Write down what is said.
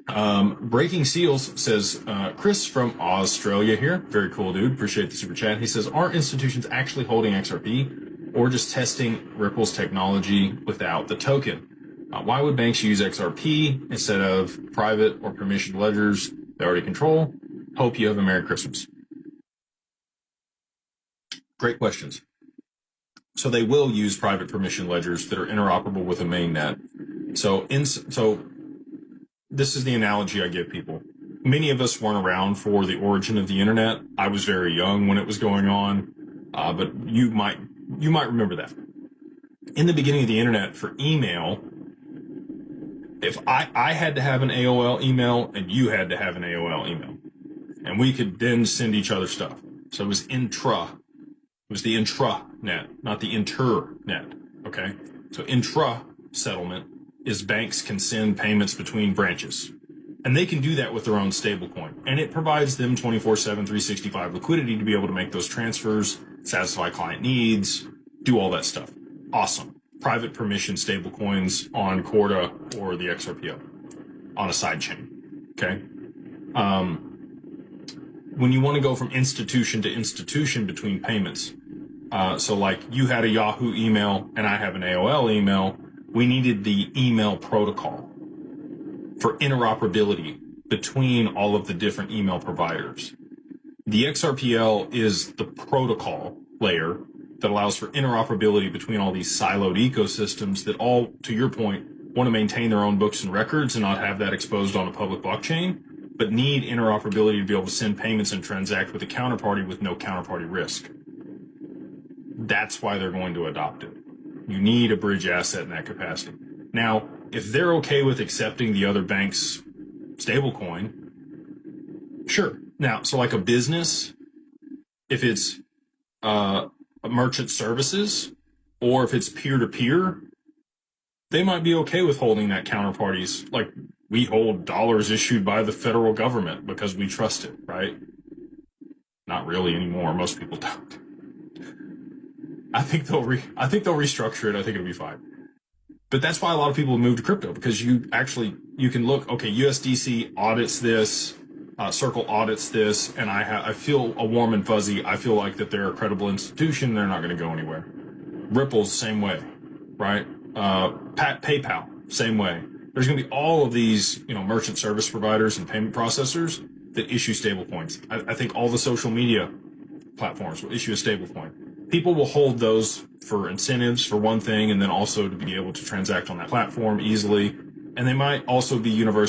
Breaking Seals says, Chris from Australia here. Very cool, dude. Appreciate the super chat. He says, aren't institutions actually holding XRP or just testing Ripple's technology without the token? Why would banks use XRP instead of private or permissioned ledgers they already control? Hope you have a Merry Christmas. Great questions. So they will use private permission ledgers that are interoperable with a mainnet. So this is the analogy I give people. Many of us weren't around for the origin of the internet. I was very young when it was going on, but you might remember that. In the beginning of the internet, for email, if I had to have an AOL email and you had to have an AOL email, and we could then send each other stuff. So it was the intranet, not the internet. Okay, so intra settlement is banks can send payments between branches. And they can do that with their own stablecoin. And it provides them 24/7, 365 liquidity to be able to make those transfers, satisfy client needs, do all that stuff. Awesome. Private permission stablecoins on Corda or the XRPO on a side chain. Okay. When you want to go from institution to institution between payments, so like you had a Yahoo email and I have an AOL email, we needed the email protocol for interoperability between all of the different email providers. The XRPL is the protocol layer that allows for interoperability between all these siloed ecosystems that all, to your point, want to maintain their own books and records and not have that exposed on a public blockchain, but need interoperability to be able to send payments and transact with a counterparty with no counterparty risk. That's why they're going to adopt it. You need a bridge asset in that capacity. Now, if they're okay with accepting the other bank's stablecoin, sure. Now, so like a business, if it's merchant services or if it's peer-to-peer, they might be okay with holding that counterparties. Like we hold dollars issued by the federal government because we trust it, right? Not really anymore. Most people don't. I think they'll restructure it. I think it'll be fine. But that's why a lot of people move to crypto, because you can look, okay, USDC audits this, Circle audits this, and I feel a warm and fuzzy. I feel like that they're a credible institution. They're not going to go anywhere. Ripple's same way, right? PayPal, same way. There's going to be all of these, merchant service providers and payment processors that issue stablecoins. I think all the social media platforms will issue a stablecoin. People will hold those for incentives, for one thing, and then also to be able to transact on that platform easily. And they might also be universal.